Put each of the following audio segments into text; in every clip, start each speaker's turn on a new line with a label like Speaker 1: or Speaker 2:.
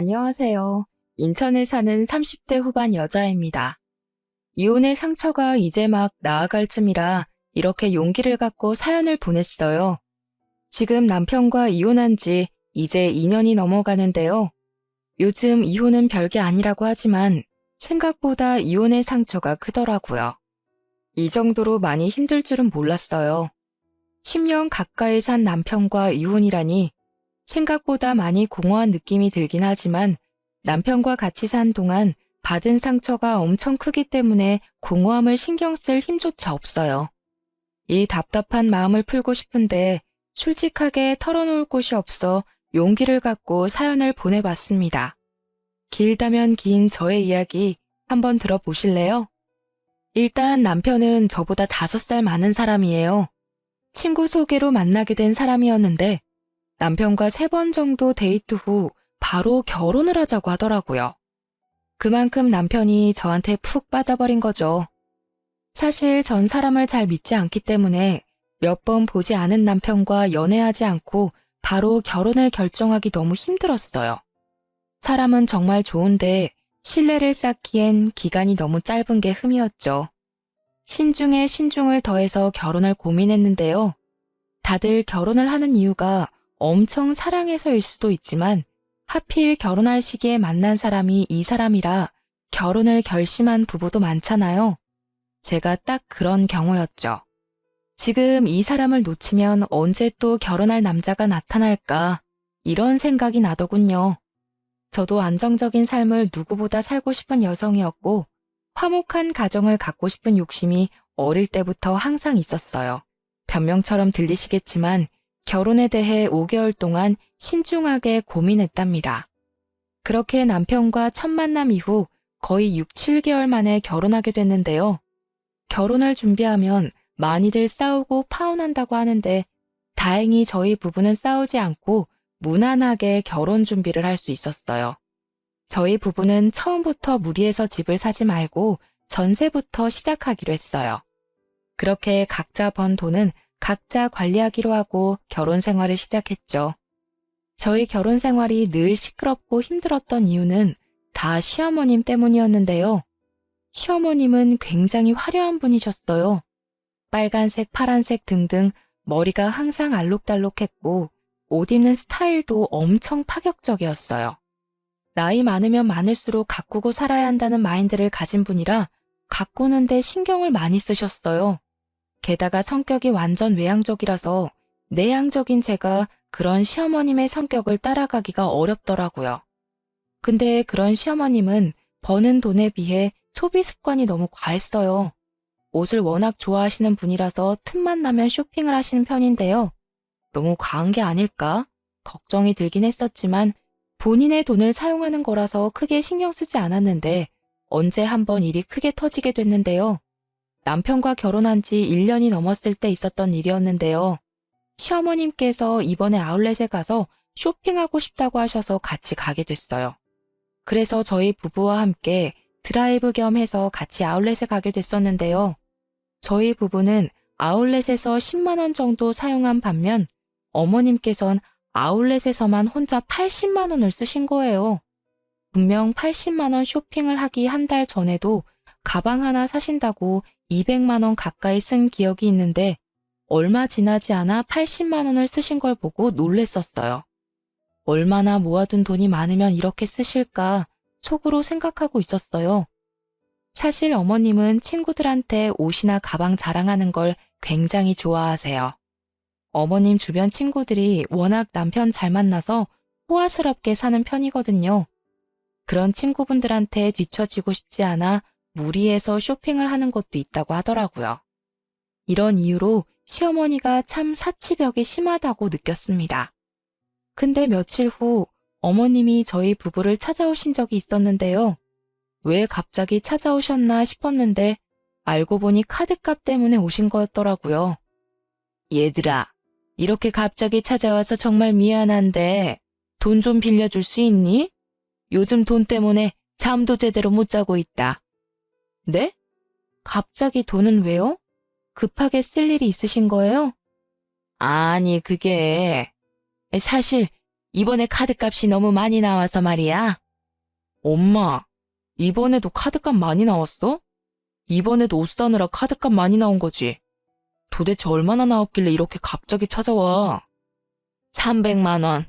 Speaker 1: 안녕하세요. 인천에 사는 30대 후반 여자입니다. 이혼의 상처가 이제 막 나아갈 쯤이라 이렇게 용기를 갖고 사연을 보냈어요. 지금 남편과 이혼한 지 이제 2년이 넘어가는데요. 요즘 이혼은 별게 아니라고 하지만 생각보다 이혼의 상처가 크더라고요. 이 정도로 많이 힘들 줄은 몰랐어요. 10년 가까이 산 남편과 이혼이라니 생각보다 많이 공허한 느낌이 들긴 하지만 남편과 같이 산 동안 받은 상처가 엄청 크기 때문에 공허함을 신경 쓸 힘조차 없어요. 이 답답한 마음을 풀고 싶은데 솔직하게 털어놓을 곳이 없어 용기를 갖고 사연을 보내봤습니다. 길다면 긴 저의 이야기 한번 들어보실래요? 일단 남편은 저보다 5살 많은 사람이에요. 친구 소개로 만나게 된 사람이었는데 남편과 3번 정도 데이트 후 바로 결혼을 하자고 하더라고요. 그만큼 남편이 저한테 푹 빠져버린 거죠. 사실 전 사람을 잘 믿지 않기 때문에 몇 번 보지 않은 남편과 연애하지 않고 바로 결혼을 결정하기 너무 힘들었어요. 사람은 정말 좋은데 신뢰를 쌓기엔 기간이 너무 짧은 게 흠이었죠. 신중에 신중을 더해서 결혼을 고민했는데요. 다들 결혼을 하는 이유가 엄청 사랑해서일 수도 있지만 하필 결혼할 시기에 만난 사람이 이 사람이라 결혼을 결심한 부부도 많잖아요. 제가 딱 그런 경우였죠. 지금 이 사람을 놓치면 언제 또 결혼할 남자가 나타날까 이런 생각이 나더군요. 저도 안정적인 삶을 누구보다 살고 싶은 여성이었고 화목한 가정을 갖고 싶은 욕심이 어릴 때부터 항상 있었어요. 변명처럼 들리시겠지만 결혼에 대해 5개월 동안 신중하게 고민했답니다. 그렇게 남편과 첫 만남 이후 거의 6, 7개월 만에 결혼하게 됐는데요. 결혼을 준비하면 많이들 싸우고 파혼한다고 하는데 다행히 저희 부부는 싸우지 않고 무난하게 결혼 준비를 할 수 있었어요. 저희 부부는 처음부터 무리해서 집을 사지 말고 전세부터 시작하기로 했어요. 그렇게 각자 번 돈은 각자 관리하기로 하고 결혼 생활을 시작했죠. 저희 결혼 생활이 늘 시끄럽고 힘들었던 이유는 다 시어머님 때문이었는데요. 시어머님은 굉장히 화려한 분이셨어요. 빨간색, 파란색 등등 머리가 항상 알록달록했고 옷 입는 스타일도 엄청 파격적이었어요. 나이 많으면 많을수록 가꾸고 살아야 한다는 마인드를 가진 분이라 가꾸는데 신경을 많이 쓰셨어요. 게다가 성격이 완전 외향적이라서 내향적인 제가 그런 시어머님의 성격을 따라가기가 어렵더라고요. 근데 그런 시어머님은 버는 돈에 비해 소비 습관이 너무 과했어요. 옷을 워낙 좋아하시는 분이라서 틈만 나면 쇼핑을 하시는 편인데요. 너무 과한 게 아닐까? 걱정이 들긴 했었지만 본인의 돈을 사용하는 거라서 크게 신경 쓰지 않았는데 언제 한번 일이 크게 터지게 됐는데요. 남편과 결혼한 지 1년이 넘었을 때 있었던 일이었는데요. 시어머님께서 이번에 아울렛에 가서 쇼핑하고 싶다고 하셔서 같이 가게 됐어요. 그래서 저희 부부와 함께 드라이브 겸 해서 같이 아울렛에 가게 됐었는데요. 저희 부부는 아울렛에서 10만 원 정도 사용한 반면 어머님께선 아울렛에서만 혼자 80만 원을 쓰신 거예요. 분명 80만 원 쇼핑을 하기 한 달 전에도 가방 하나 사신다고 200만 원 가까이 쓴 기억이 있는데 얼마 지나지 않아 80만 원을 쓰신 걸 보고 놀랬었어요. 얼마나 모아둔 돈이 많으면 이렇게 쓰실까 속으로 생각하고 있었어요. 사실 어머님은 친구들한테 옷이나 가방 자랑하는 걸 굉장히 좋아하세요. 어머님 주변 친구들이 워낙 남편 잘 만나서 호화스럽게 사는 편이거든요. 그런 친구분들한테 뒤처지고 싶지 않아 무리해서 쇼핑을 하는 것도 있다고 하더라고요. 이런 이유로 시어머니가 참 사치벽이 심하다고 느꼈습니다. 근데 며칠 후 어머님이 저희 부부를 찾아오신 적이 있었는데요. 왜 갑자기 찾아오셨나 싶었는데 알고 보니 카드값 때문에 오신 거였더라고요. 얘들아, 이렇게 갑자기 찾아와서 정말 미안한데 돈 좀 빌려줄 수 있니? 요즘 돈 때문에 잠도 제대로 못 자고 있다. 네? 갑자기 돈은 왜요? 급하게 쓸 일이 있으신 거예요? 아니, 그게 사실 이번에 카드값이 너무 많이 나와서 말이야. 엄마, 이번에도 카드값 많이 나왔어? 이번에도 옷 사느라 카드값 많이 나온 거지. 도대체 얼마나 나왔길래 이렇게 갑자기 찾아와? 300만 원.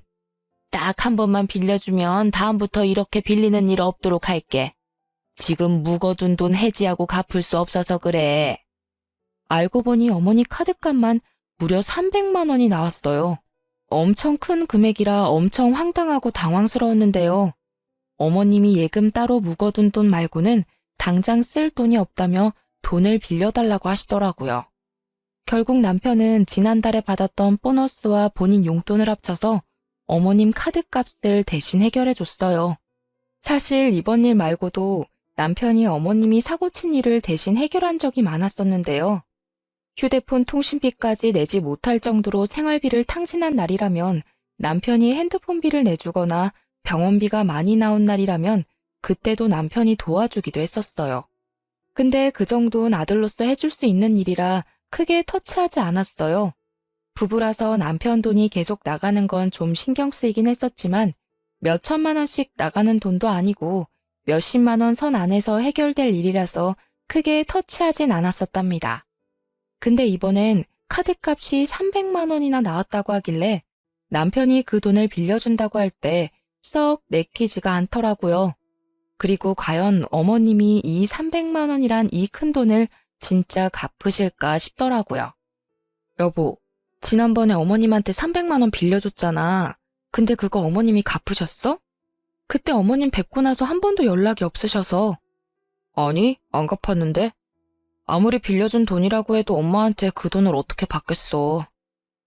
Speaker 1: 딱 한 번만 빌려주면 다음부터 이렇게 빌리는 일 없도록 할게. 지금 묵어둔 돈 해지하고 갚을 수 없어서 그래. 알고 보니 어머니 카드값만 무려 300만 원이 나왔어요. 엄청 큰 금액이라 엄청 황당하고 당황스러웠는데요. 어머님이 예금 따로 묵어둔 돈 말고는 당장 쓸 돈이 없다며 돈을 빌려달라고 하시더라고요. 결국 남편은 지난달에 받았던 보너스와 본인 용돈을 합쳐서 어머님 카드값을 대신 해결해줬어요. 사실 이번 일 말고도 남편이 어머님이 사고친 일을 대신 해결한 적이 많았었는데요. 휴대폰 통신비까지 내지 못할 정도로 생활비를 탕진한 날이라면 남편이 핸드폰비를 내주거나 병원비가 많이 나온 날이라면 그때도 남편이 도와주기도 했었어요. 근데 그 정도는 아들로서 해줄 수 있는 일이라 크게 터치하지 않았어요. 부부라서 남편 돈이 계속 나가는 건 좀 신경 쓰이긴 했었지만 몇 천만 원씩 나가는 돈도 아니고 몇십만 원 선 안에서 해결될 일이라서 크게 터치하진 않았었답니다. 근데 이번엔 카드값이 300만 원이나 나왔다고 하길래 남편이 그 돈을 빌려준다고 할 때 썩 내키지가 않더라고요. 그리고 과연 어머님이 이 300만 원이란 이 큰 돈을 진짜 갚으실까 싶더라고요. 여보, 지난번에 어머님한테 300만 원 빌려줬잖아. 근데 그거 어머님이 갚으셨어? 그때 어머님 뵙고 나서 한 번도 연락이 없으셔서. 아니, 안 갚았는데. 아무리 빌려준 돈이라고 해도 엄마한테 그 돈을 어떻게 받겠어.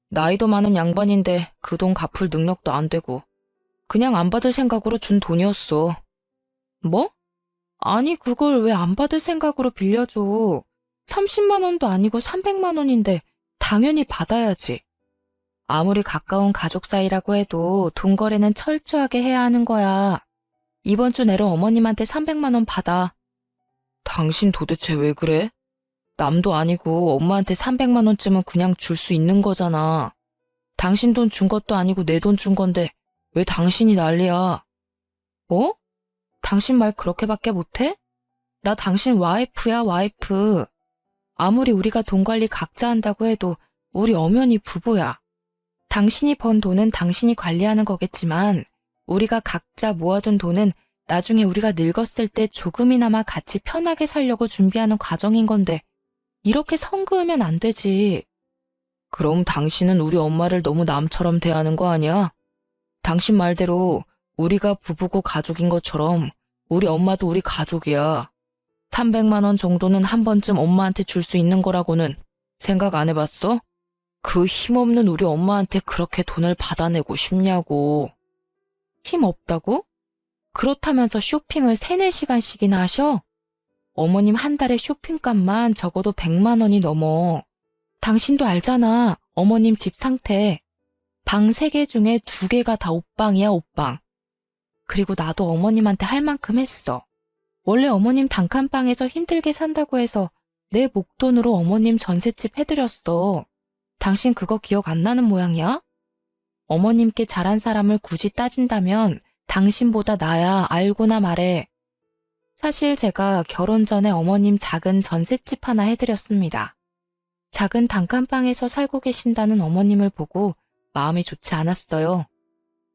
Speaker 1: 나이도 많은 양반인데 그 돈 갚을 능력도 안 되고. 그냥 안 받을 생각으로 준 돈이었어. 뭐? 아니, 그걸 왜 안 받을 생각으로 빌려줘. 30만 원도 아니고 300만 원인데 당연히 받아야지. 아무리 가까운 가족 사이라고 해도 돈 거래는 철저하게 해야 하는 거야. 이번 주 내로 어머님한테 300만 원 받아. 당신 도대체 왜 그래? 남도 아니고 엄마한테 300만 원쯤은 그냥 줄 수 있는 거잖아. 당신 돈 준 것도 아니고 내 돈 준 건데 왜 당신이 난리야? 뭐? 당신 말 그렇게밖에 못해? 나 당신 와이프야, 와이프. 아무리 우리가 돈 관리 각자 한다고 해도 우리 엄연히 부부야. 당신이 번 돈은 당신이 관리하는 거겠지만 우리가 각자 모아둔 돈은 나중에 우리가 늙었을 때 조금이나마 같이 편하게 살려고 준비하는 과정인 건데 이렇게 선 그으면 안 되지. 그럼 당신은 우리 엄마를 너무 남처럼 대하는 거 아니야? 당신 말대로 우리가 부부고 가족인 것처럼 우리 엄마도 우리 가족이야. 300만 원 정도는 한 번쯤 엄마한테 줄 수 있는 거라고는 생각 안 해봤어? 그 힘없는 우리 엄마한테 그렇게 돈을 받아내고 싶냐고. 힘 없다고? 그렇다면서 쇼핑을 3, 4시간씩이나 하셔? 어머님 한 달에 쇼핑값만 적어도 100만 원이 넘어. 당신도 알잖아, 어머님 집 상태. 방 3개 중에 2개가 다 옷방이야, 옷방. 그리고 나도 어머님한테 할 만큼 했어. 원래 어머님 단칸방에서 힘들게 산다고 해서 내 목돈으로 어머님 전셋집 해드렸어. 당신 그거 기억 안 나는 모양이야? 어머님께 잘한 사람을 굳이 따진다면 당신보다 나야, 알고나 말해. 사실 제가 결혼 전에 어머님 작은 전셋집 하나 해드렸습니다. 작은 단칸방에서 살고 계신다는 어머님을 보고 마음이 좋지 않았어요.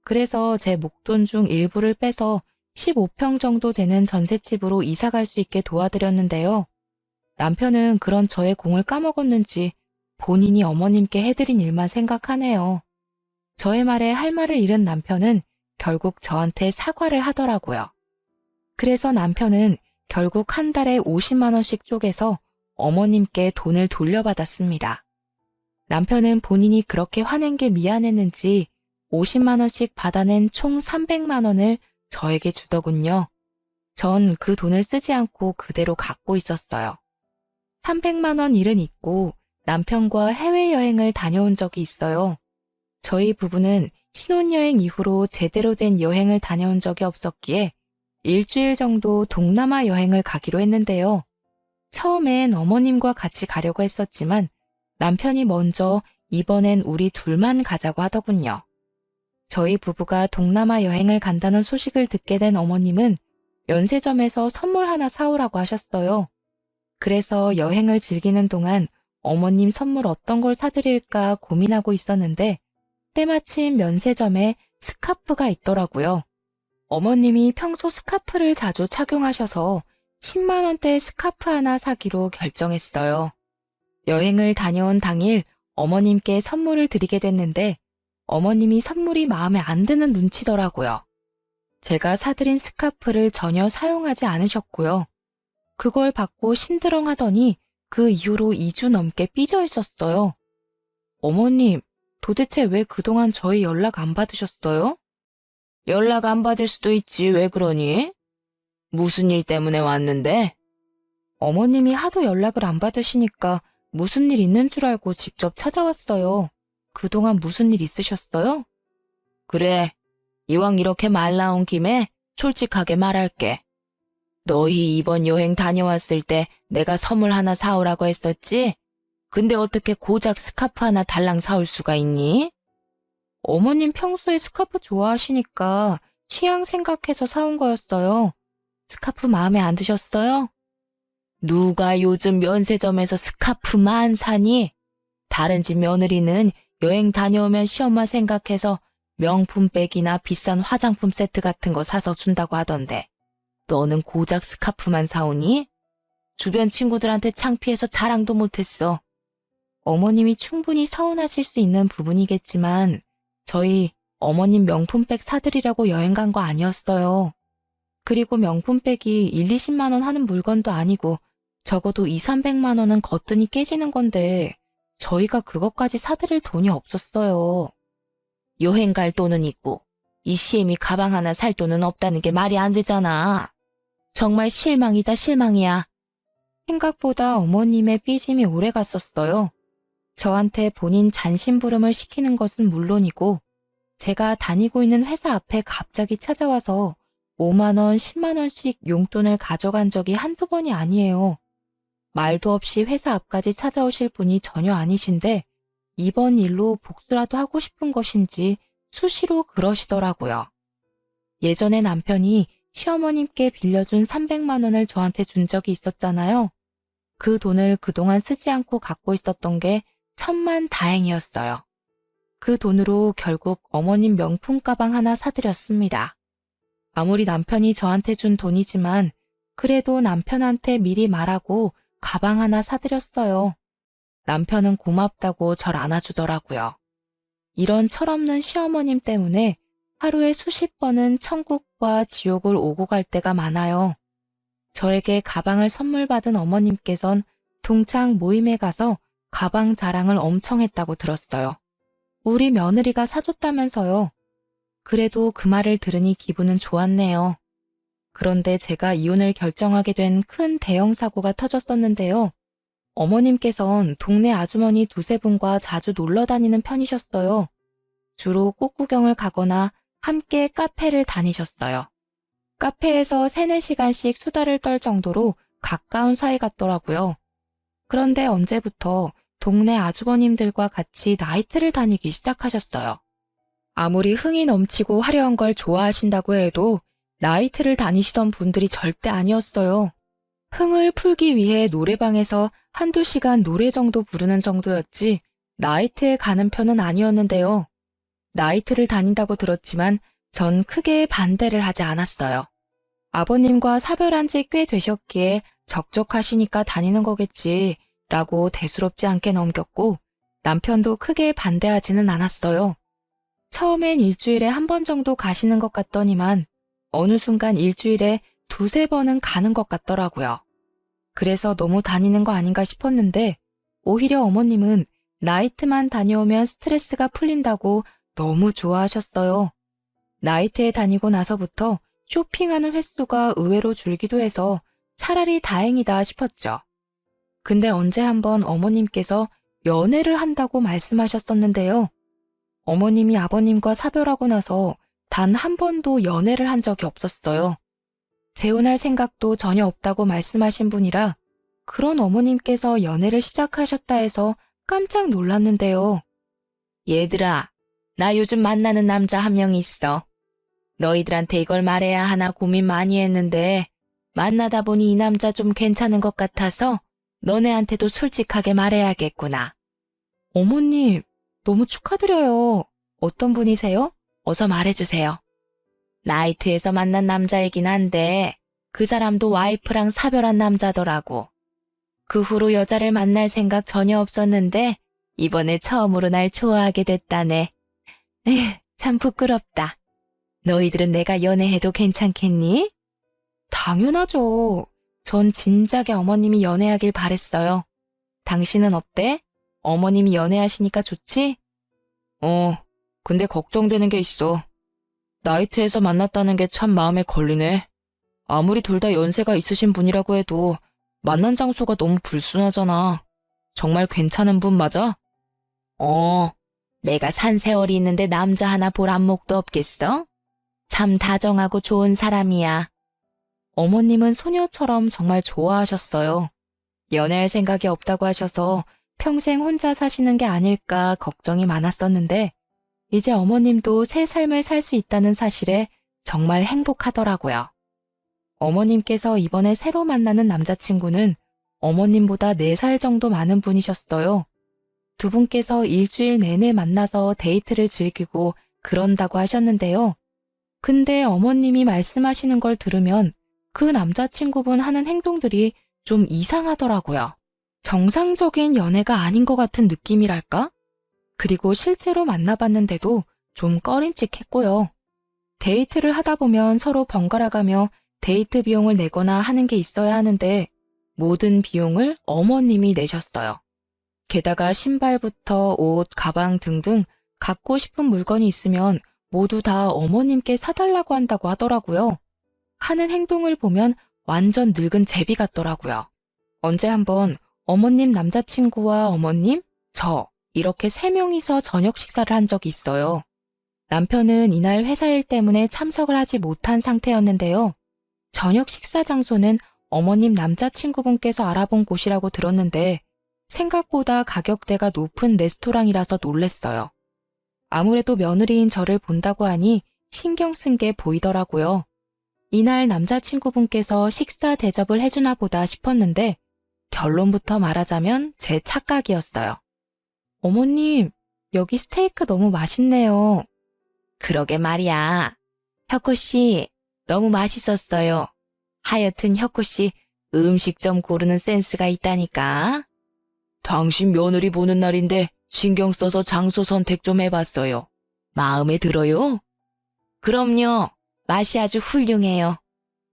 Speaker 1: 그래서 제 목돈 중 일부를 빼서 15평 정도 되는 전셋집으로 이사 갈 수 있게 도와드렸는데요. 남편은 그런 저의 공을 까먹었는지 본인이 어머님께 해드린 일만 생각하네요. 저의 말에 할 말을 잃은 남편은 결국 저한테 사과를 하더라고요. 그래서 남편은 결국 한 달에 50만 원씩 쪼개서 어머님께 돈을 돌려받았습니다. 남편은 본인이 그렇게 화낸 게 미안했는지 50만 원씩 받아낸 총 300만 원을 저에게 주더군요. 전 그 돈을 쓰지 않고 그대로 갖고 있었어요. 300만 원 일은 있고 남편과 해외여행을 다녀온 적이 있어요. 저희 부부는 신혼여행 이후로 제대로 된 여행을 다녀온 적이 없었기에 일주일 정도 동남아 여행을 가기로 했는데요. 처음엔 어머님과 같이 가려고 했었지만 남편이 먼저 이번엔 우리 둘만 가자고 하더군요. 저희 부부가 동남아 여행을 간다는 소식을 듣게 된 어머님은 면세점에서 선물 하나 사오라고 하셨어요. 그래서 여행을 즐기는 동안 어머님 선물 어떤 걸 사드릴까 고민하고 있었는데 때마침 면세점에 스카프가 있더라고요. 어머님이 평소 스카프를 자주 착용하셔서 10만 원대 스카프 하나 사기로 결정했어요. 여행을 다녀온 당일 어머님께 선물을 드리게 됐는데 어머님이 선물이 마음에 안 드는 눈치더라고요. 제가 사드린 스카프를 전혀 사용하지 않으셨고요. 그걸 받고 심드렁 하더니 그 이후로 2주 넘게 삐져 있었어요. 어머님, 도대체 왜 그동안 저희 연락 안 받으셨어요? 연락 안 받을 수도 있지, 왜 그러니? 무슨 일 때문에 왔는데? 어머님이 하도 연락을 안 받으시니까 무슨 일 있는 줄 알고 직접 찾아왔어요. 그동안 무슨 일 있으셨어요? 그래, 이왕 이렇게 말 나온 김에 솔직하게 말할게. 너희 이번 여행 다녀왔을 때 내가 선물 하나 사오라고 했었지? 근데 어떻게 고작 스카프 하나 달랑 사올 수가 있니? 어머님 평소에 스카프 좋아하시니까 취향 생각해서 사온 거였어요. 스카프 마음에 안 드셨어요? 누가 요즘 면세점에서 스카프만 사니? 다른 집 며느리는 여행 다녀오면 시엄마 생각해서 명품백이나 비싼 화장품 세트 같은 거 사서 준다고 하던데 너는 고작 스카프만 사오니? 주변 친구들한테 창피해서 자랑도 못했어. 어머님이 충분히 서운하실 수 있는 부분이겠지만 저희 어머님 명품백 사드리려고 여행 간 거 아니었어요. 그리고 명품백이 1, 20만 원 하는 물건도 아니고 적어도 2, 300만 원은 거뜬히 깨지는 건데 저희가 그것까지 사드릴 돈이 없었어요. 여행 갈 돈은 있고 이 시엠이 가방 하나 살 돈은 없다는 게 말이 안 되잖아. 정말 실망이다 실망이야. 생각보다 어머님의 삐짐이 오래 갔었어요. 저한테 본인 잔심부름을 시키는 것은 물론이고 제가 다니고 있는 회사 앞에 갑자기 찾아와서 5만 원, 10만 원씩 용돈을 가져간 적이 한두 번이 아니에요. 말도 없이 회사 앞까지 찾아오실 분이 전혀 아니신데 이번 일로 복수라도 하고 싶은 것인지 수시로 그러시더라고요. 예전에 남편이 시어머님께 빌려준 300만 원을 저한테 준 적이 있었잖아요. 그 돈을 그동안 쓰지 않고 갖고 있었던 게 천만 다행이었어요. 그 돈으로 결국 어머님 명품 가방 하나 사드렸습니다. 아무리 남편이 저한테 준 돈이지만 그래도 남편한테 미리 말하고 가방 하나 사드렸어요. 남편은 고맙다고 절 안아주더라고요. 이런 철없는 시어머님 때문에 하루에 수십 번은 천국과 지옥을 오고 갈 때가 많아요. 저에게 가방을 선물 받은 어머님께선 동창 모임에 가서 가방 자랑을 엄청 했다고 들었어요. 우리 며느리가 사줬다면서요. 그래도 그 말을 들으니 기분은 좋았네요. 그런데 제가 이혼을 결정하게 된 큰 대형 사고가 터졌었는데요. 어머님께선 동네 아주머니 두세 분과 자주 놀러 다니는 편이셨어요. 주로 꽃구경을 가거나 함께 카페를 다니셨어요. 카페에서 3, 4시간씩 수다를 떨 정도로 가까운 사이 같더라고요. 그런데 언제부터 동네 아주버님들과 같이 나이트를 다니기 시작하셨어요. 아무리 흥이 넘치고 화려한 걸 좋아하신다고 해도 나이트를 다니시던 분들이 절대 아니었어요. 흥을 풀기 위해 노래방에서 한두 시간 노래 정도 부르는 정도였지 나이트에 가는 편은 아니었는데요. 나이트를 다닌다고 들었지만 전 크게 반대를 하지 않았어요. 아버님과 사별한 지 꽤 되셨기에 적적하시니까 다니는 거겠지 라고 대수롭지 않게 넘겼고 남편도 크게 반대하지는 않았어요. 처음엔 일주일에 한 번 정도 가시는 것 같더니만 어느 순간 일주일에 두세 번은 가는 것 같더라고요. 그래서 너무 다니는 거 아닌가 싶었는데 오히려 어머님은 나이트만 다녀오면 스트레스가 풀린다고 너무 좋아하셨어요. 나이트에 다니고 나서부터 쇼핑하는 횟수가 의외로 줄기도 해서 차라리 다행이다 싶었죠. 근데 언제 한번 어머님께서 연애를 한다고 말씀하셨었는데요. 어머님이 아버님과 사별하고 나서 단 한 번도 연애를 한 적이 없었어요. 재혼할 생각도 전혀 없다고 말씀하신 분이라 그런 어머님께서 연애를 시작하셨다 해서 깜짝 놀랐는데요. 얘들아, 나 요즘 만나는 남자 한 명 있어. 너희들한테 이걸 말해야 하나 고민 많이 했는데 만나다 보니 이 남자 좀 괜찮은 것 같아서 너네한테도 솔직하게 말해야겠구나. 어머님, 너무 축하드려요. 어떤 분이세요? 어서 말해주세요. 나이트에서 만난 남자이긴 한데 그 사람도 와이프랑 사별한 남자더라고. 그 후로 여자를 만날 생각 전혀 없었는데 이번에 처음으로 날 좋아하게 됐다네. 에휴, 참 부끄럽다. 너희들은 내가 연애해도 괜찮겠니? 당연하죠. 전 진작에 어머님이 연애하길 바랬어요. 당신은 어때? 어머님이 연애하시니까 좋지? 근데 걱정되는 게 있어. 나이트에서 만났다는 게 참 마음에 걸리네. 아무리 둘 다 연세가 있으신 분이라고 해도 만난 장소가 너무 불순하잖아. 정말 괜찮은 분 맞아? 내가 산 세월이 있는데 남자 하나 볼 안목도 없겠어? 참 다정하고 좋은 사람이야. 어머님은 소녀처럼 정말 좋아하셨어요. 연애할 생각이 없다고 하셔서 평생 혼자 사시는 게 아닐까 걱정이 많았었는데 이제 어머님도 새 삶을 살 수 있다는 사실에 정말 행복하더라고요. 어머님께서 이번에 새로 만나는 남자친구는 어머님보다 4살 정도 많은 분이셨어요. 두 분께서 일주일 내내 만나서 데이트를 즐기고 그런다고 하셨는데요. 근데 어머님이 말씀하시는 걸 들으면 그 남자친구분 하는 행동들이 좀 이상하더라고요. 정상적인 연애가 아닌 것 같은 느낌이랄까? 그리고 실제로 만나봤는데도 좀 꺼림칙했고요. 데이트를 하다 보면 서로 번갈아가며 데이트 비용을 내거나 하는 게 있어야 하는데 모든 비용을 어머님이 내셨어요. 게다가 신발부터 옷, 가방 등등 갖고 싶은 물건이 있으면 모두 다 어머님께 사달라고 한다고 하더라고요. 하는 행동을 보면 완전 늙은 제비 같더라고요. 언제 한번 어머님 남자친구와 어머님, 저 이렇게 3명이서 저녁 식사를 한 적이 있어요. 남편은 이날 회사 일 때문에 참석을 하지 못한 상태였는데요. 저녁 식사 장소는 어머님 남자친구분께서 알아본 곳이라고 들었는데 생각보다 가격대가 높은 레스토랑이라서 놀랬어요. 아무래도 며느리인 저를 본다고 하니 신경 쓴 게 보이더라고요. 이날 남자친구분께서 식사 대접을 해주나 보다 싶었는데 결론부터 말하자면 제 착각이었어요. 어머님, 여기 스테이크 너무 맛있네요. 그러게 말이야. 혁호씨, 너무 맛있었어요. 하여튼 혁호씨, 음식점 고르는 센스가 있다니까. 당신 며느리 보는 날인데 신경 써서 장소 선택 좀 해봤어요. 마음에 들어요? 그럼요. 맛이 아주 훌륭해요.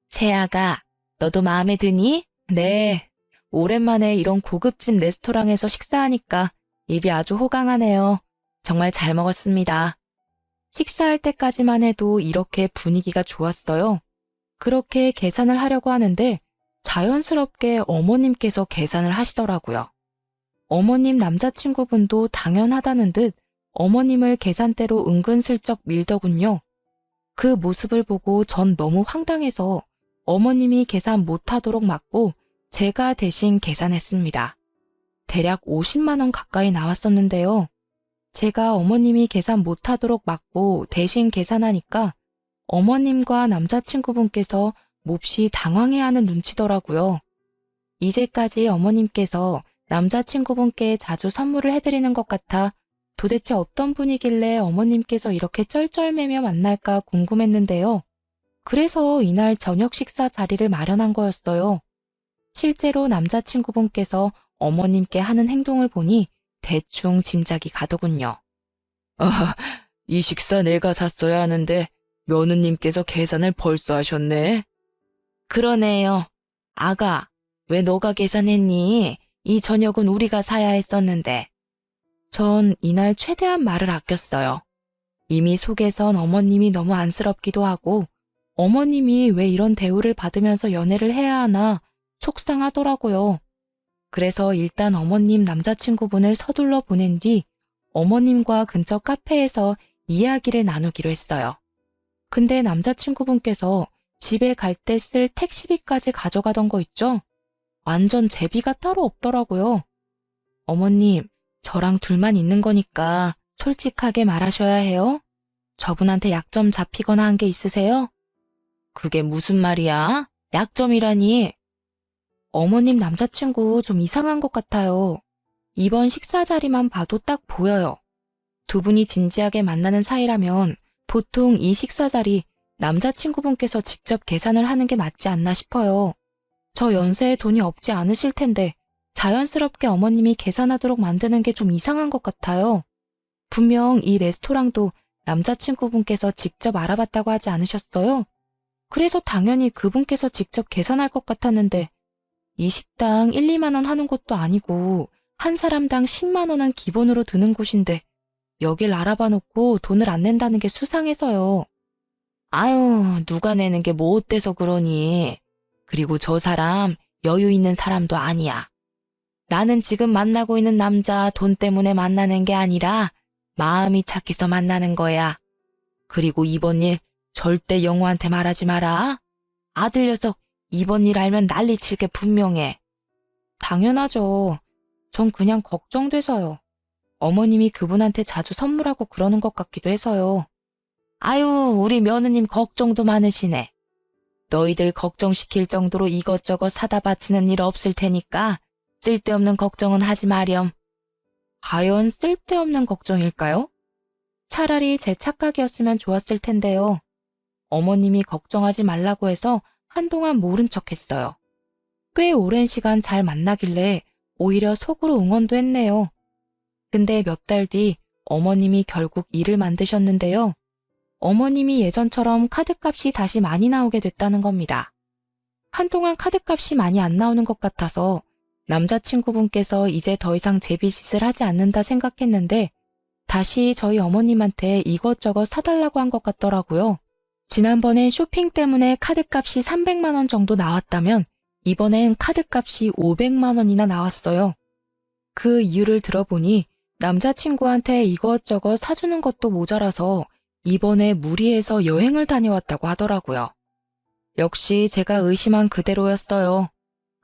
Speaker 1: 세아가, 너도 마음에 드니? 네. 오랜만에 이런 고급진 레스토랑에서 식사하니까 입이 아주 호강하네요. 정말 잘 먹었습니다. 식사할 때까지만 해도 이렇게 분위기가 좋았어요. 그렇게 계산을 하려고 하는데 자연스럽게 어머님께서 계산을 하시더라고요. 어머님 남자친구분도 당연하다는 듯 어머님을 계산대로 은근슬쩍 밀더군요. 그 모습을 보고 전 너무 황당해서 어머님이 계산 못하도록 막고 제가 대신 계산했습니다. 대략 50만 원 가까이 나왔었는데요. 제가 어머님이 계산 못하도록 막고 대신 계산하니까 어머님과 남자친구분께서 몹시 당황해하는 눈치더라고요. 이제까지 어머님께서 남자친구분께 자주 선물을 해드리는 것 같아 도대체 어떤 분이길래 어머님께서 이렇게 쩔쩔매며 만날까 궁금했는데요. 그래서 이날 저녁 식사 자리를 마련한 거였어요. 실제로 남자친구분께서 어머님께 하는 행동을 보니 대충 짐작이 가더군요. 이 식사 내가 샀어야 하는데 며느님께서 계산을 벌써 하셨네. 그러네요. 아가, 왜 너가 계산했니? 이 저녁은 우리가 사야 했었는데. 전 이날 최대한 말을 아꼈어요. 이미 속에선 어머님이 너무 안쓰럽기도 하고 어머님이 왜 이런 대우를 받으면서 연애를 해야 하나 속상하더라고요. 그래서 일단 어머님 남자친구분을 서둘러 보낸 뒤 어머님과 근처 카페에서 이야기를 나누기로 했어요. 근데 남자친구분께서 집에 갈 때 쓸 택시비까지 가져가던 거 있죠? 완전 제비가 따로 없더라고요. 어머님, 저랑 둘만 있는 거니까 솔직하게 말하셔야 해요. 저분한테 약점 잡히거나 한 게 있으세요? 그게 무슨 말이야? 약점이라니. 어머님 남자친구 좀 이상한 것 같아요. 이번 식사 자리만 봐도 딱 보여요. 두 분이 진지하게 만나는 사이라면 보통 이 식사 자리 남자친구분께서 직접 계산을 하는 게 맞지 않나 싶어요. 저 연세에 돈이 없지 않으실 텐데 자연스럽게 어머님이 계산하도록 만드는 게 좀 이상한 것 같아요. 분명 이 레스토랑도 남자친구분께서 직접 알아봤다고 하지 않으셨어요? 그래서 당연히 그분께서 직접 계산할 것 같았는데 이 식당 1, 2만 원 하는 곳도 아니고 한 사람당 10만 원은 기본으로 드는 곳인데 여길 알아봐 놓고 돈을 안 낸다는 게 수상해서요. 아유, 누가 내는 게 뭐 어때서 그러니. 그리고 저 사람 여유 있는 사람도 아니야. 나는 지금 만나고 있는 남자 돈 때문에 만나는 게 아니라 마음이 착해서 만나는 거야. 그리고 이번 일 절대 영호한테 말하지 마라. 아들 녀석 이번 일 알면 난리 칠 게 분명해. 당연하죠. 전 그냥 걱정돼서요. 어머님이 그분한테 자주 선물하고 그러는 것 같기도 해서요. 아유, 우리 며느님 걱정도 많으시네. 너희들 걱정시킬 정도로 이것저것 사다 바치는 일 없을 테니까 쓸데없는 걱정은 하지 마렴. 과연 쓸데없는 걱정일까요? 차라리 제 착각이었으면 좋았을 텐데요. 어머님이 걱정하지 말라고 해서 한동안 모른 척했어요. 꽤 오랜 시간 잘 만나길래 오히려 속으로 응원도 했네요. 근데 몇 달 뒤 어머님이 결국 일을 만드셨는데요. 어머님이 예전처럼 카드값이 다시 많이 나오게 됐다는 겁니다. 한동안 카드값이 많이 안 나오는 것 같아서 남자친구분께서 이제 더 이상 제비짓을 하지 않는다 생각했는데 다시 저희 어머님한테 이것저것 사달라고 한 것 같더라고요. 지난번엔 쇼핑 때문에 카드값이 300만 원 정도 나왔다면 이번엔 카드값이 500만 원이나 나왔어요. 그 이유를 들어보니 남자친구한테 이것저것 사주는 것도 모자라서 이번에 무리해서 여행을 다녀왔다고 하더라고요. 역시 제가 의심한 그대로였어요.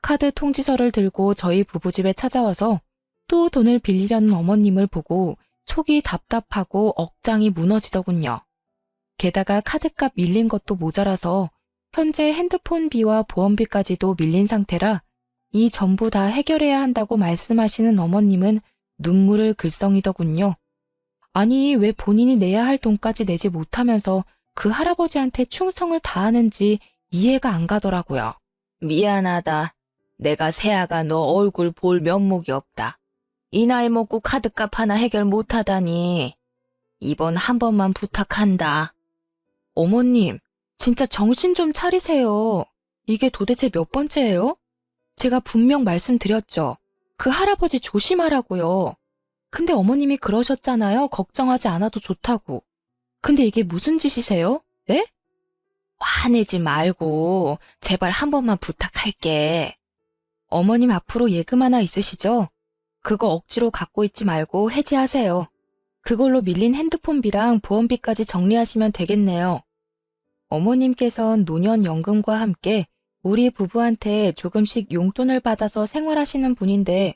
Speaker 1: 카드 통지서를 들고 저희 부부집에 찾아와서 또 돈을 빌리려는 어머님을 보고 속이 답답하고 억장이 무너지더군요. 게다가 카드값 밀린 것도 모자라서 현재 핸드폰비와 보험비까지도 밀린 상태라 이 전부 다 해결해야 한다고 말씀하시는 어머님은 눈물을 글썽이더군요. 아니, 왜 본인이 내야 할 돈까지 내지 못하면서 그 할아버지한테 충성을 다하는지 이해가 안 가더라고요. 미안하다. 내가 새아가 너 얼굴 볼 면목이 없다. 이 나이 먹고 카드값 하나 해결 못하다니. 이번 한 번만 부탁한다. 어머님, 진짜 정신 좀 차리세요. 이게 도대체 몇 번째예요? 제가 분명 말씀드렸죠. 그 할아버지 조심하라고요. 근데 어머님이 그러셨잖아요. 걱정하지 않아도 좋다고. 근데 이게 무슨 짓이세요? 네? 화내지 말고 제발 한 번만 부탁할게. 어머님 앞으로 예금 하나 있으시죠? 그거 억지로 갖고 있지 말고 해지하세요. 그걸로 밀린 핸드폰비랑 보험비까지 정리하시면 되겠네요. 어머님께선 노년연금과 함께 우리 부부한테 조금씩 용돈을 받아서 생활하시는 분인데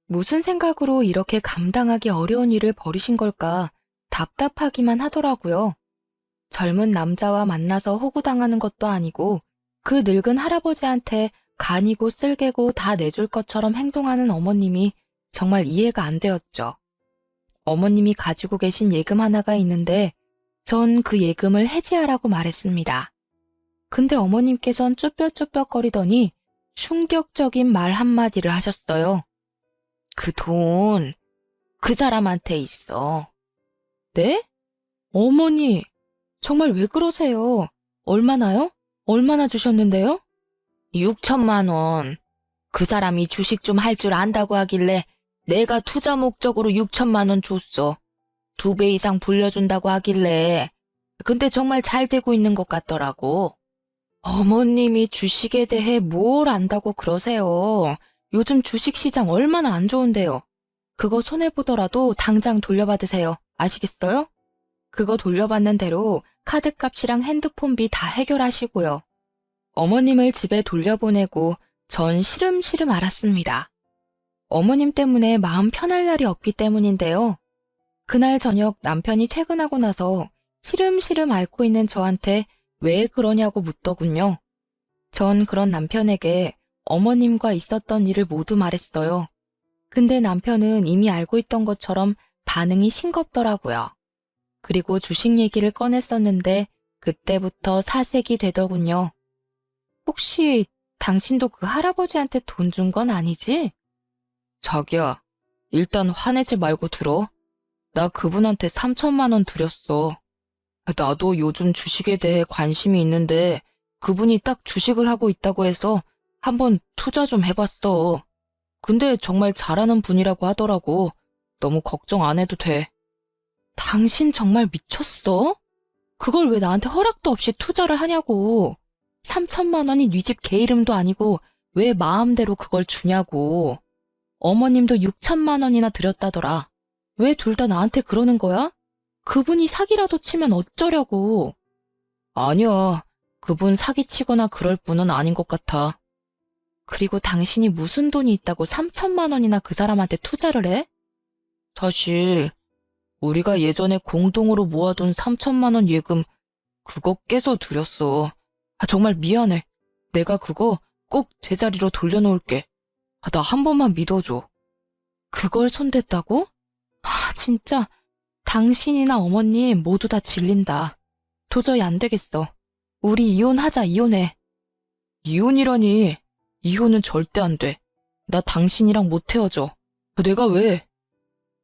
Speaker 1: 무슨 생각으로 이렇게 감당하기 어려운 일을 벌이신 걸까 답답하기만 하더라고요. 젊은 남자와 만나서 호구당하는 것도 아니고 그 늙은 할아버지한테 간이고 쓸개고 다 내줄 것처럼 행동하는 어머님이 정말 이해가 안 되었죠. 어머님이 가지고 계신 예금 하나가 있는데 전 그 예금을 해지하라고 말했습니다. 근데 어머님께선 쭈뼛쭈뼛거리더니 충격적인 말 한마디를 하셨어요. 그 돈, 그 사람한테 있어. 네? 어머니, 정말 왜 그러세요? 얼마나요? 얼마나 주셨는데요? 6천만 원. 그 사람이 주식 좀 할 줄 안다고 하길래 내가 투자 목적으로 6천만 원 줬어. 2배 이상 불려준다고 하길래. 근데 정말 잘 되고 있는 것 같더라고. 어머님이 주식에 대해 뭘 안다고 그러세요. 요즘 주식시장 얼마나 안 좋은데요. 그거 손해보더라도 당장 돌려받으세요. 아시겠어요? 그거 돌려받는 대로 카드값이랑 핸드폰비 다 해결하시고요. 어머님을 집에 돌려보내고 전 시름시름 알았습니다. 어머님 때문에 마음 편할 날이 없기 때문인데요. 그날 저녁 남편이 퇴근하고 나서 시름시름 앓고 있는 저한테 왜 그러냐고 묻더군요. 전 그런 남편에게 어머님과 있었던 일을 모두 말했어요. 근데 남편은 이미 알고 있던 것처럼 반응이 싱겁더라고요. 그리고 주식 얘기를 꺼냈었는데 그때부터 사색이 되더군요. 혹시 당신도 그 할아버지한테 돈 준 건 아니지? 자기야, 일단 화내지 말고 들어. 나 그분한테 3천만 원 드렸어. 나도 요즘 주식에 대해 관심이 있는데 그분이 딱 주식을 하고 있다고 해서 한번 투자 좀 해봤어. 근데 정말 잘하는 분이라고 하더라고. 너무 걱정 안 해도 돼. 당신 정말 미쳤어? 그걸 왜 나한테 허락도 없이 투자를 하냐고. 3천만 원이 네 집 개 이름도 아니고 왜 마음대로 그걸 주냐고. 어머님도 6천만 원이나 드렸다더라. 왜 둘 다 나한테 그러는 거야? 그분이 사기라도 치면 어쩌려고. 아니야. 그분 사기치거나 그럴 분은 아닌 것 같아. 그리고 당신이 무슨 돈이 있다고 3천만 원이나 그 사람한테 투자를 해? 사실 우리가 예전에 공동으로 모아둔 3천만 원 예금 그거 깨서 드렸어. 정말 미안해. 내가 그거 꼭 제자리로 돌려놓을게. 나 한 번만 믿어줘. 그걸 손댔다고? 진짜 당신이나 어머님 모두 다 질린다. 도저히 안 되겠어. 우리 이혼하자, 이혼해. 이혼이라니. 이혼은 절대 안 돼. 나 당신이랑 못 헤어져. 내가 왜?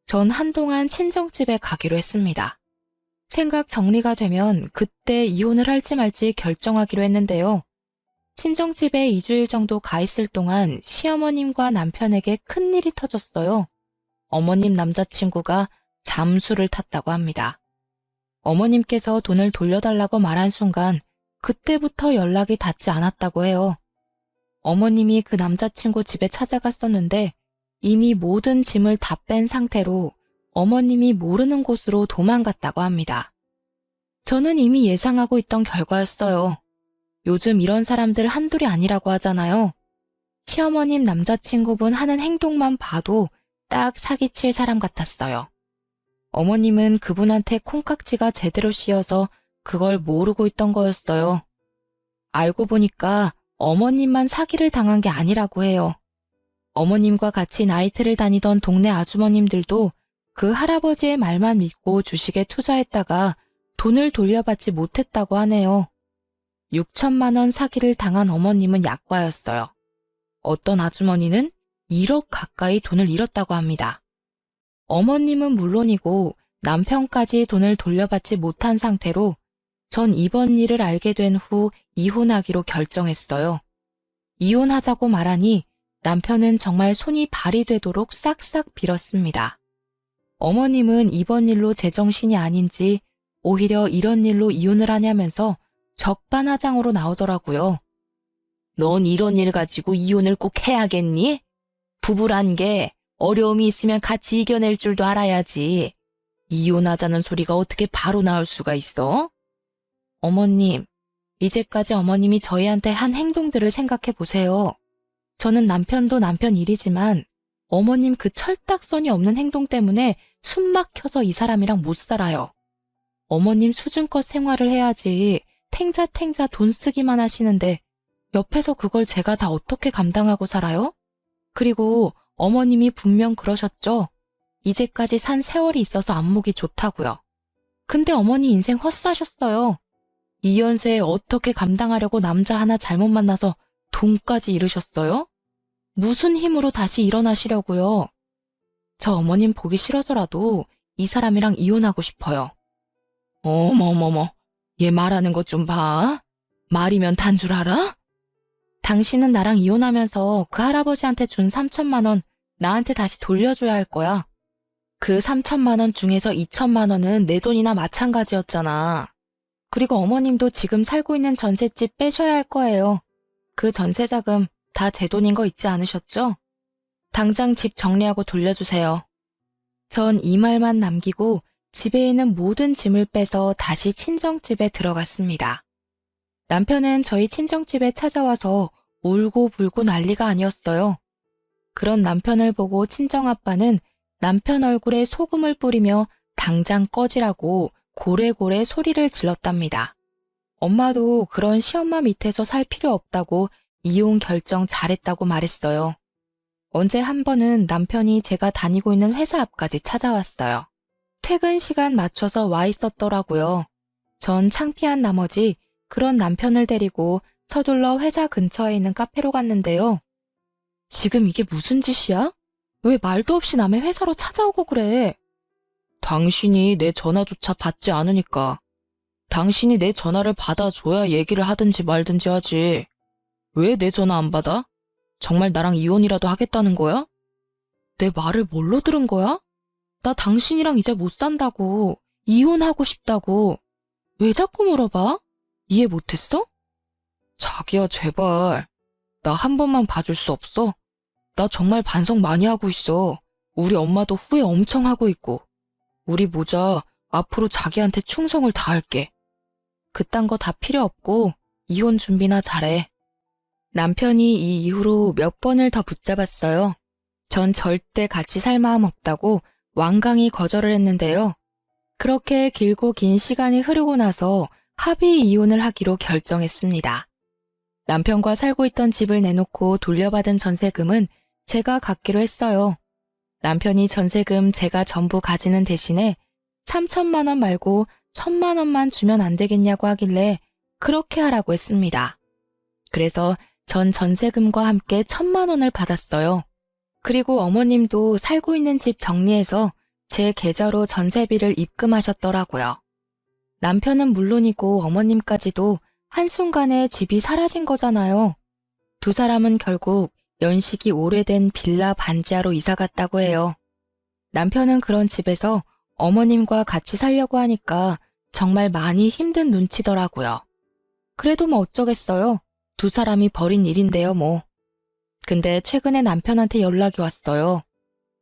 Speaker 1: 전 한동안 친정집에 가기로 했습니다. 생각 정리가 되면 그때 이혼을 할지 말지 결정하기로 했는데요. 친정집에 2주일 정도 가 있을 동안 시어머님과 남편에게 큰일이 터졌어요. 어머님 남자친구가 잠수를 탔다고 합니다. 어머님께서 돈을 돌려달라고 말한 순간 그때부터 연락이 닿지 않았다고 해요. 어머님이 그 남자친구 집에 찾아갔었는데 이미 모든 짐을 다 뺀 상태로 어머님이 모르는 곳으로 도망갔다고 합니다. 저는 이미 예상하고 있던 결과였어요. 요즘 이런 사람들 한둘이 아니라고 하잖아요. 시어머님 남자친구분 하는 행동만 봐도 딱 사기칠 사람 같았어요. 어머님은 그분한테 콩깍지가 제대로 씌어서 그걸 모르고 있던 거였어요. 알고 보니까 어머님만 사기를 당한 게 아니라고 해요. 어머님과 같이 나이트를 다니던 동네 아주머님들도 그 할아버지의 말만 믿고 주식에 투자했다가 돈을 돌려받지 못했다고 하네요. 6천만 원 사기를 당한 어머님은 약과였어요. 어떤 아주머니는 1억 가까이 돈을 잃었다고 합니다. 어머님은 물론이고 남편까지 돈을 돌려받지 못한 상태로 전 이번 일을 알게 된 후 이혼하기로 결정했어요. 이혼하자고 말하니 남편은 정말 손이 발이 되도록 싹싹 빌었습니다. 어머님은 이번 일로 제정신이 아닌지 오히려 이런 일로 이혼을 하냐면서 적반하장으로 나오더라고요. 넌 이런 일 가지고 이혼을 꼭 해야겠니? 부부란 게 어려움이 있으면 같이 이겨낼 줄도 알아야지. 이혼하자는 소리가 어떻게 바로 나올 수가 있어? 어머님, 이제까지 어머님이 저희한테 한 행동들을 생각해 보세요. 저는 남편도 남편 일이지만 어머님 그 철딱선이 없는 행동 때문에 숨 막혀서 이 사람이랑 못 살아요. 어머님 수준껏 생활을 해야지 탱자탱자 돈 쓰기만 하시는데 옆에서 그걸 제가 다 어떻게 감당하고 살아요? 그리고 어머님이 분명 그러셨죠? 이제까지 산 세월이 있어서 안목이 좋다고요. 근데 어머니 인생 헛사셨어요. 이 연세에 어떻게 감당하려고 남자 하나 잘못 만나서 돈까지 잃으셨어요? 무슨 힘으로 다시 일어나시려고요? 저 어머님 보기 싫어서라도 이 사람이랑 이혼하고 싶어요. 어머머머, 얘 말하는 것 좀 봐. 말이면 단 줄 알아? 당신은 나랑 이혼하면서 그 할아버지한테 준 3천만 원 나한테 다시 돌려줘야 할 거야. 그 3천만 원 중에서 2천만 원은 내 돈이나 마찬가지였잖아. 그리고 어머님도 지금 살고 있는 전셋집 빼셔야 할 거예요. 그 전세자금 다 제 돈인 거 잊지 않으셨죠? 당장 집 정리하고 돌려주세요. 전 이 말만 남기고 집에 있는 모든 짐을 빼서 다시 친정집에 들어갔습니다. 남편은 저희 친정집에 찾아와서 울고 불고 난리가 아니었어요. 그런 남편을 보고 친정아빠는 남편 얼굴에 소금을 뿌리며 당장 꺼지라고 고래고래 소리를 질렀답니다. 엄마도 그런 시엄마 밑에서 살 필요 없다고 이혼 결정 잘했다고 말했어요. 언제 한 번은 남편이 제가 다니고 있는 회사 앞까지 찾아왔어요. 퇴근 시간 맞춰서 와 있었더라고요. 전 창피한 나머지 그런 남편을 데리고 서둘러 회사 근처에 있는 카페로 갔는데요. 지금 이게 무슨 짓이야? 왜 말도 없이 남의 회사로 찾아오고 그래? 당신이 내 전화조차 받지 않으니까. 당신이 내 전화를 받아줘야 얘기를 하든지 말든지 하지. 왜 내 전화 안 받아? 정말 나랑 이혼이라도 하겠다는 거야? 내 말을 뭘로 들은 거야? 나 당신이랑 이제 못 산다고. 이혼하고 싶다고. 왜 자꾸 물어봐? 이해 못했어? 자기야, 제발. 나 한 번만 봐줄 수 없어? 나 정말 반성 많이 하고 있어. 우리 엄마도 후회 엄청 하고 있고. 우리 모자 앞으로 자기한테 충성을 다할게. 그딴 거 다 필요 없고 이혼 준비나 잘해. 남편이 이 이후로 몇 번을 더 붙잡았어요. 전 절대 같이 살 마음 없다고 완강히 거절을 했는데요. 그렇게 길고 긴 시간이 흐르고 나서 합의 이혼을 하기로 결정했습니다. 남편과 살고 있던 집을 내놓고 돌려받은 전세금은 제가 갖기로 했어요. 남편이 전세금 제가 전부 가지는 대신에 3천만 원 말고 1,000만 원만 주면 안 되겠냐고 하길래 그렇게 하라고 했습니다. 그래서 전 전세금과 함께 1,000만 원을 받았어요. 그리고 어머님도 살고 있는 집 정리해서 제 계좌로 전세비를 입금하셨더라고요. 남편은 물론이고 어머님까지도 한순간에 집이 사라진 거잖아요. 두 사람은 결국 연식이 오래된 빌라 반지하로 이사 갔다고 해요. 남편은 그런 집에서 어머님과 같이 살려고 하니까 정말 많이 힘든 눈치더라고요. 그래도 뭐 어쩌겠어요. 두 사람이 벌인 일인데요, 뭐. 근데 최근에 남편한테 연락이 왔어요.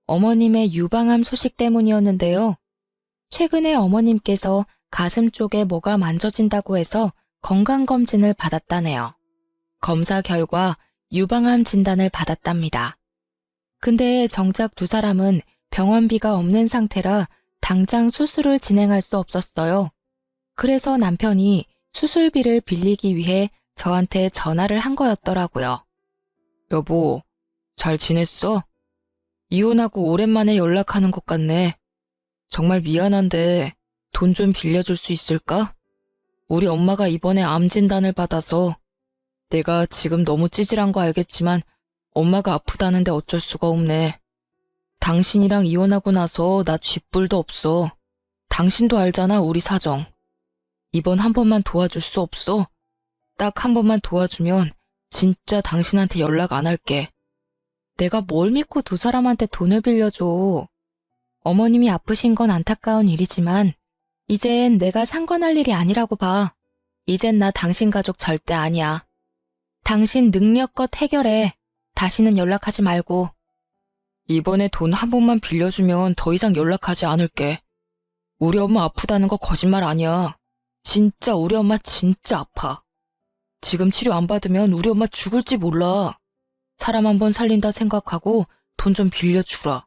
Speaker 1: 어머님의 유방암 소식 때문이었는데요. 최근에 어머님께서 가슴 쪽에 뭐가 만져진다고 해서 건강검진을 받았다네요. 검사 결과 유방암 진단을 받았답니다. 근데 정작 두 사람은 병원비가 없는 상태라 당장 수술을 진행할 수 없었어요. 그래서 남편이 수술비를 빌리기 위해 저한테 전화를 한 거였더라고요. 여보, 잘 지냈어? 이혼하고 오랜만에 연락하는 것 같네. 정말 미안한데 돈 좀 빌려줄 수 있을까? 우리 엄마가 이번에 암 진단을 받아서 내가 지금 너무 찌질한 거 알겠지만 엄마가 아프다는데 어쩔 수가 없네. 당신이랑 이혼하고 나서 나 쥐뿔도 없어. 당신도 알잖아, 우리 사정. 이번 한 번만 도와줄 수 없어? 딱 한 번만 도와주면 진짜 당신한테 연락 안 할게. 내가 뭘 믿고 두 사람한테 돈을 빌려줘. 어머님이 아프신 건 안타까운 일이지만 이젠 내가 상관할 일이 아니라고 봐. 이젠 나 당신 가족 절대 아니야. 당신 능력껏 해결해. 다시는 연락하지 말고. 이번에 돈 한 번만 빌려주면 더 이상 연락하지 않을게. 우리 엄마 아프다는 거 거짓말 아니야. 진짜 우리 엄마 진짜 아파. 지금 치료 안 받으면 우리 엄마 죽을지 몰라. 사람 한 번 살린다 생각하고 돈 좀 빌려주라.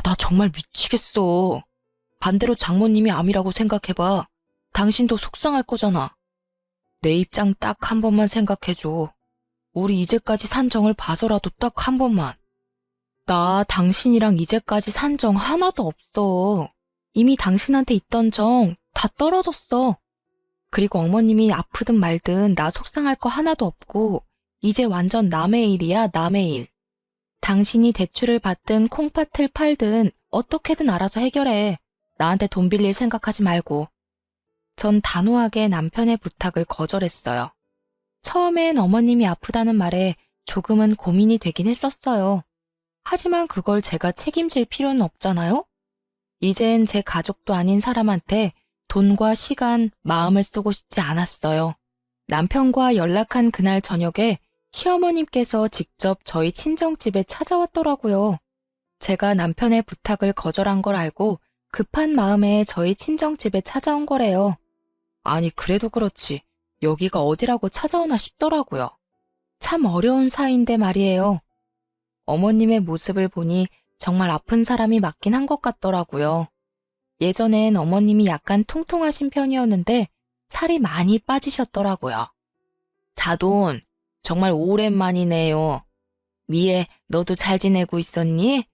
Speaker 1: 나 정말 미치겠어. 반대로 장모님이 암이라고 생각해봐. 당신도 속상할 거잖아. 내 입장 딱 한 번만 생각해줘. 우리 이제까지 산 정을 봐서라도 딱 한 번만. 나 당신이랑 이제까지 산 정 하나도 없어. 이미 당신한테 있던 정 다 떨어졌어. 그리고 어머님이 아프든 말든 나 속상할 거 하나도 없고 이제 완전 남의 일이야, 남의 일. 당신이 대출을 받든 콩팥을 팔든 어떻게든 알아서 해결해. 나한테 돈 빌릴 생각하지 말고. 전 단호하게 남편의 부탁을 거절했어요. 처음엔 어머님이 아프다는 말에 조금은 고민이 되긴 했었어요. 하지만 그걸 제가 책임질 필요는 없잖아요? 이젠 제 가족도 아닌 사람한테 돈과 시간, 마음을 쓰고 싶지 않았어요. 남편과 연락한 그날 저녁에 시어머님께서 직접 저희 친정집에 찾아왔더라고요. 제가 남편의 부탁을 거절한 걸 알고 급한 마음에 저희 친정집에 찾아온 거래요. 아니, 그래도 그렇지. 여기가 어디라고 찾아오나 싶더라고요. 참 어려운 사이인데 말이에요. 어머님의 모습을 보니 정말 아픈 사람이 맞긴 한 것 같더라고요. 예전엔 어머님이 약간 통통하신 편이었는데 살이 많이 빠지셨더라고요. 사돈, 정말 오랜만이네요. 미애, 너도 잘 지내고 있었니?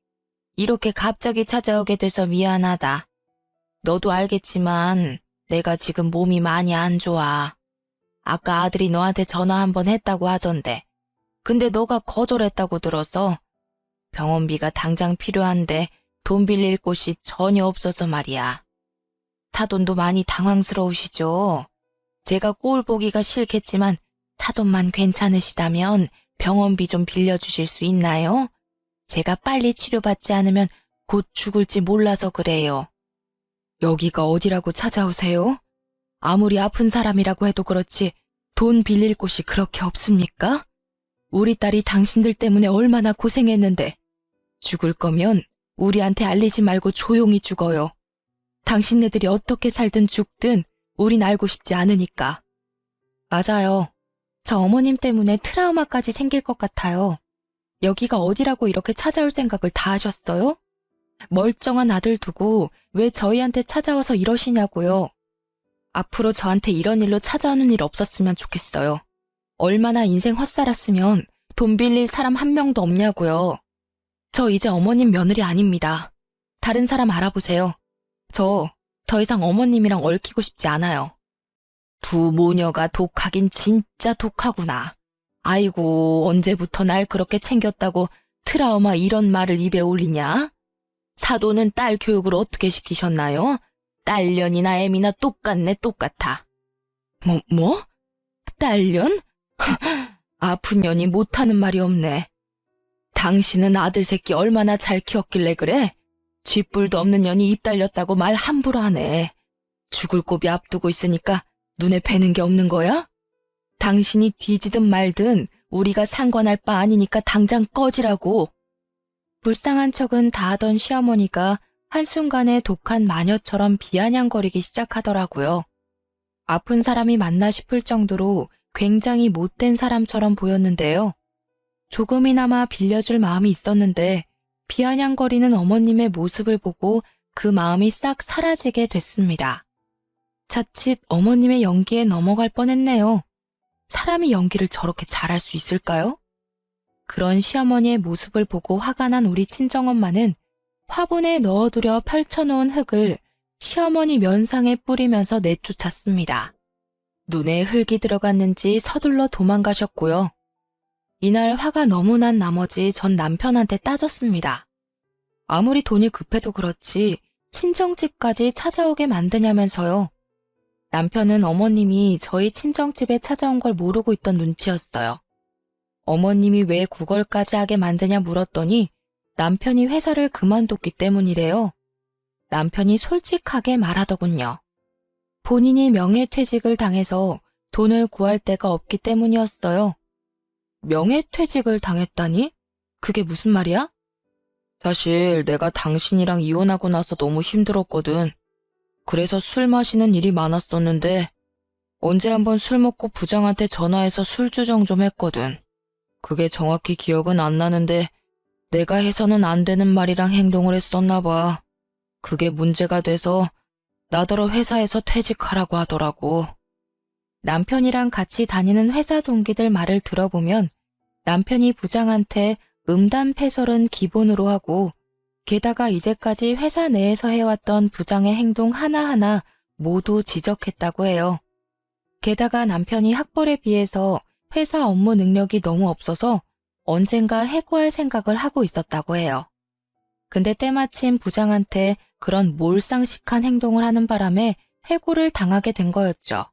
Speaker 1: 이렇게 갑자기 찾아오게 돼서 미안하다. 너도 알겠지만 내가 지금 몸이 많이 안 좋아. 아까 아들이 너한테 전화 한번 했다고 하던데. 근데 너가 거절했다고 들어서 병원비가 당장 필요한데 돈 빌릴 곳이 전혀 없어서 말이야. 사돈도 많이 당황스러우시죠? 제가 꼴 보기가 싫겠지만 사돈만 괜찮으시다면 병원비 좀 빌려주실 수 있나요? 제가 빨리 치료받지 않으면 곧 죽을지 몰라서 그래요. 여기가 어디라고 찾아오세요? 아무리 아픈 사람이라고 해도 그렇지 돈 빌릴 곳이 그렇게 없습니까? 우리 딸이 당신들 때문에 얼마나 고생했는데 죽을 거면 우리한테 알리지 말고 조용히 죽어요. 당신네들이 어떻게 살든 죽든 우린 알고 싶지 않으니까. 맞아요. 저 어머님 때문에 트라우마까지 생길 것 같아요. 여기가 어디라고 이렇게 찾아올 생각을 다 하셨어요? 멀쩡한 아들 두고 왜 저희한테 찾아와서 이러시냐고요. 앞으로 저한테 이런 일로 찾아오는 일 없었으면 좋겠어요. 얼마나 인생 헛살았으면 돈 빌릴 사람 한 명도 없냐고요. 저 이제 어머님 며느리 아닙니다. 다른 사람 알아보세요. 저 더 이상 어머님이랑 얽히고 싶지 않아요. 두 모녀가 독하긴 진짜 독하구나. 아이고, 언제부터 날 그렇게 챙겼다고 트라우마 이런 말을 입에 올리냐? 사돈은 딸 교육을 어떻게 시키셨나요? 딸년이나 애미나 똑같네, 똑같아. 뭐? 딸년? 아픈 년이 못하는 말이 없네. 당신은 아들 새끼 얼마나 잘 키웠길래 그래? 쥐뿔도 없는 년이 입 달렸다고 말 함부로 하네. 죽을 고비 앞두고 있으니까 눈에 뵈는 게 없는 거야? 당신이 뒤지든 말든 우리가 상관할 바 아니니까 당장 꺼지라고. 불쌍한 척은 다 하던 시어머니가 한순간에 독한 마녀처럼 비아냥거리기 시작하더라고요. 아픈 사람이 맞나 싶을 정도로 굉장히 못된 사람처럼 보였는데요. 조금이나마 빌려줄 마음이 있었는데 비아냥거리는 어머님의 모습을 보고 그 마음이 싹 사라지게 됐습니다. 자칫 어머님의 연기에 넘어갈 뻔했네요. 사람이 연기를 저렇게 잘할 수 있을까요? 그런 시어머니의 모습을 보고 화가 난 우리 친정엄마는 화분에 넣어두려 펼쳐놓은 흙을 시어머니 면상에 뿌리면서 내쫓았습니다. 눈에 흙이 들어갔는지 서둘러 도망가셨고요. 이날 화가 너무 난 나머지 전 남편한테 따졌습니다. 아무리 돈이 급해도 그렇지 친정집까지 찾아오게 만드냐면서요. 남편은 어머님이 저희 친정집에 찾아온 걸 모르고 있던 눈치였어요. 어머님이 왜 구걸까지 하게 만드냐 물었더니 남편이 회사를 그만뒀기 때문이래요. 남편이 솔직하게 말하더군요. 본인이 명예퇴직을 당해서 돈을 구할 데가 없기 때문이었어요. 명예퇴직을 당했다니? 그게 무슨 말이야? 사실 내가 당신이랑 이혼하고 나서 너무 힘들었거든. 그래서 술 마시는 일이 많았었는데 언제 한번 술 먹고 부장한테 전화해서 술주정 좀 했거든. 그게 정확히 기억은 안 나는데 내가 해서는 안 되는 말이랑 행동을 했었나 봐. 그게 문제가 돼서 나더러 회사에서 퇴직하라고 하더라고. 남편이랑 같이 다니는 회사 동기들 말을 들어보면 남편이 부장한테 음담패설은 기본으로 하고 게다가 이제까지 회사 내에서 해왔던 부장의 행동 하나하나 모두 지적했다고 해요. 게다가 남편이 학벌에 비해서 회사 업무 능력이 너무 없어서 언젠가 해고할 생각을 하고 있었다고 해요. 근데 때마침 부장한테 그런 몰상식한 행동을 하는 바람에 해고를 당하게 된 거였죠.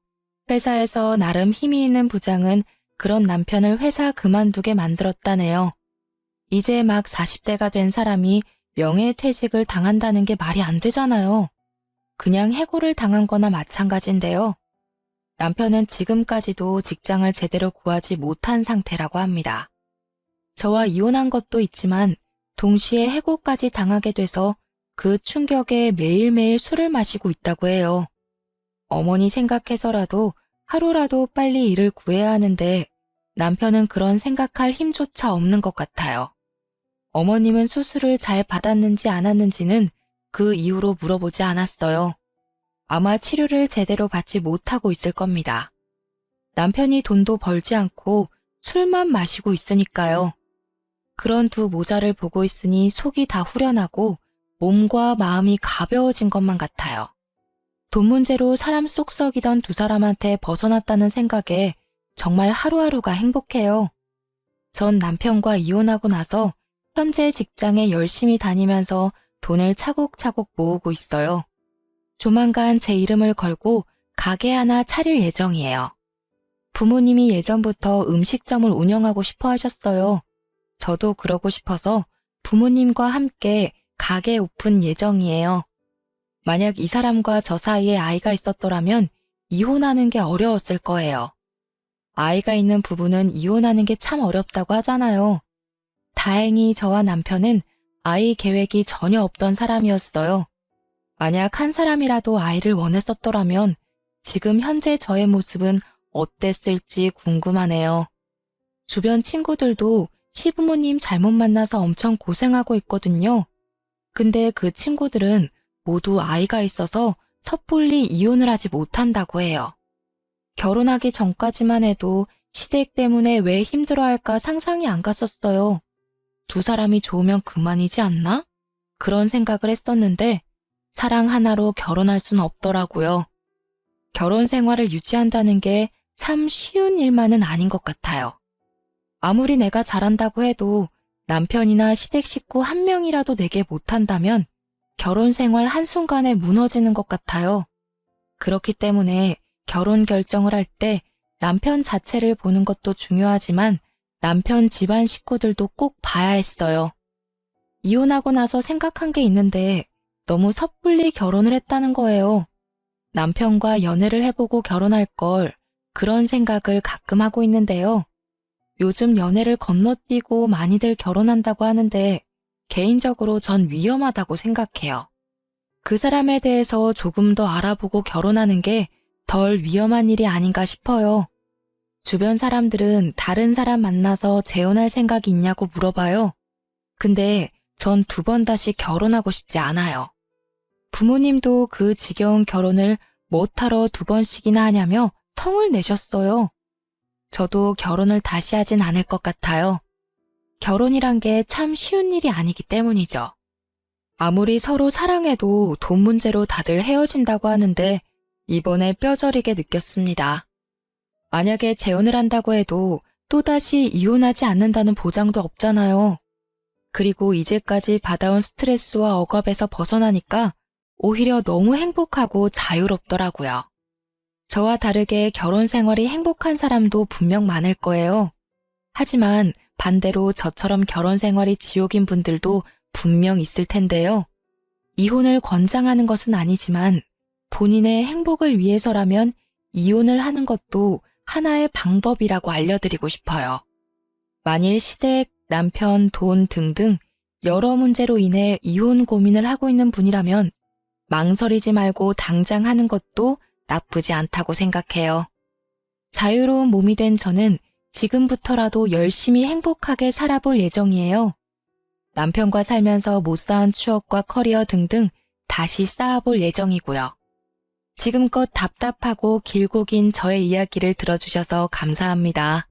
Speaker 1: 회사에서 나름 힘이 있는 부장은 그런 남편을 회사 그만두게 만들었다네요. 이제 막 40대가 된 사람이 명예퇴직을 당한다는 게 말이 안 되잖아요. 그냥 해고를 당한 거나 마찬가지인데요. 남편은 지금까지도 직장을 제대로 구하지 못한 상태라고 합니다. 저와 이혼한 것도 있지만 동시에 해고까지 당하게 돼서 그 충격에 매일매일 술을 마시고 있다고 해요. 어머니 생각해서라도 하루라도 빨리 일을 구해야 하는데 남편은 그런 생각할 힘조차 없는 것 같아요. 어머님은 수술을 잘 받았는지 안 했는지는 그 이후로 물어보지 않았어요. 아마 치료를 제대로 받지 못하고 있을 겁니다. 남편이 돈도 벌지 않고 술만 마시고 있으니까요. 그런 두 모자를 보고 있으니 속이 다 후련하고 몸과 마음이 가벼워진 것만 같아요. 돈 문제로 사람 속 썩이던 두 사람한테 벗어났다는 생각에 정말 하루하루가 행복해요. 전 남편과 이혼하고 나서 현재 직장에 열심히 다니면서 돈을 차곡차곡 모으고 있어요. 조만간 제 이름을 걸고 가게 하나 차릴 예정이에요. 부모님이 예전부터 음식점을 운영하고 싶어 하셨어요. 저도 그러고 싶어서 부모님과 함께 가게 오픈 예정이에요. 만약 이 사람과 저 사이에 아이가 있었더라면 이혼하는 게 어려웠을 거예요. 아이가 있는 부부는 이혼하는 게 참 어렵다고 하잖아요. 다행히 저와 남편은 아이 계획이 전혀 없던 사람이었어요. 만약 한 사람이라도 아이를 원했었더라면 지금 현재 저의 모습은 어땠을지 궁금하네요. 주변 친구들도 시부모님 잘못 만나서 엄청 고생하고 있거든요. 근데 그 친구들은 모두 아이가 있어서 섣불리 이혼을 하지 못한다고 해요. 결혼하기 전까지만 해도 시댁 때문에 왜 힘들어할까 상상이 안 갔었어요. 두 사람이 좋으면 그만이지 않나? 그런 생각을 했었는데 사랑 하나로 결혼할 수는 없더라고요. 결혼 생활을 유지한다는 게 참 쉬운 일만은 아닌 것 같아요. 아무리 내가 잘한다고 해도 남편이나 시댁 식구 한 명이라도 내게 못한다면 결혼 생활 한순간에 무너지는 것 같아요. 그렇기 때문에 결혼 결정을 할 때 남편 자체를 보는 것도 중요하지만 남편 집안 식구들도 꼭 봐야 했어요. 이혼하고 나서 생각한 게 있는데 너무 섣불리 결혼을 했다는 거예요. 남편과 연애를 해보고 결혼할 걸 그런 생각을 가끔 하고 있는데요. 요즘 연애를 건너뛰고 많이들 결혼한다고 하는데 개인적으로 전 위험하다고 생각해요. 그 사람에 대해서 조금 더 알아보고 결혼하는 게 덜 위험한 일이 아닌가 싶어요. 주변 사람들은 다른 사람 만나서 재혼할 생각이 있냐고 물어봐요. 근데 전 두 번 다시 결혼하고 싶지 않아요. 부모님도 그 지겨운 결혼을 못하러 두 번씩이나 하냐며 성을 내셨어요. 저도 결혼을 다시 하진 않을 것 같아요. 결혼이란 게 참 쉬운 일이 아니기 때문이죠. 아무리 서로 사랑해도 돈 문제로 다들 헤어진다고 하는데 이번에 뼈저리게 느꼈습니다. 만약에 재혼을 한다고 해도 또다시 이혼하지 않는다는 보장도 없잖아요. 그리고 이제까지 받아온 스트레스와 억압에서 벗어나니까 오히려 너무 행복하고 자유롭더라고요. 저와 다르게 결혼 생활이 행복한 사람도 분명 많을 거예요. 하지만 반대로 저처럼 결혼 생활이 지옥인 분들도 분명 있을 텐데요. 이혼을 권장하는 것은 아니지만 본인의 행복을 위해서라면 이혼을 하는 것도 하나의 방법이라고 알려드리고 싶어요. 만일 시댁, 남편, 돈 등등 여러 문제로 인해 이혼 고민을 하고 있는 분이라면 망설이지 말고 당장 하는 것도 나쁘지 않다고 생각해요. 자유로운 몸이 된 저는 지금부터라도 열심히 행복하게 살아볼 예정이에요. 남편과 살면서 못 쌓은 추억과 커리어 등등 다시 쌓아볼 예정이고요. 지금껏 답답하고 길고 긴 저의 이야기를 들어주셔서 감사합니다.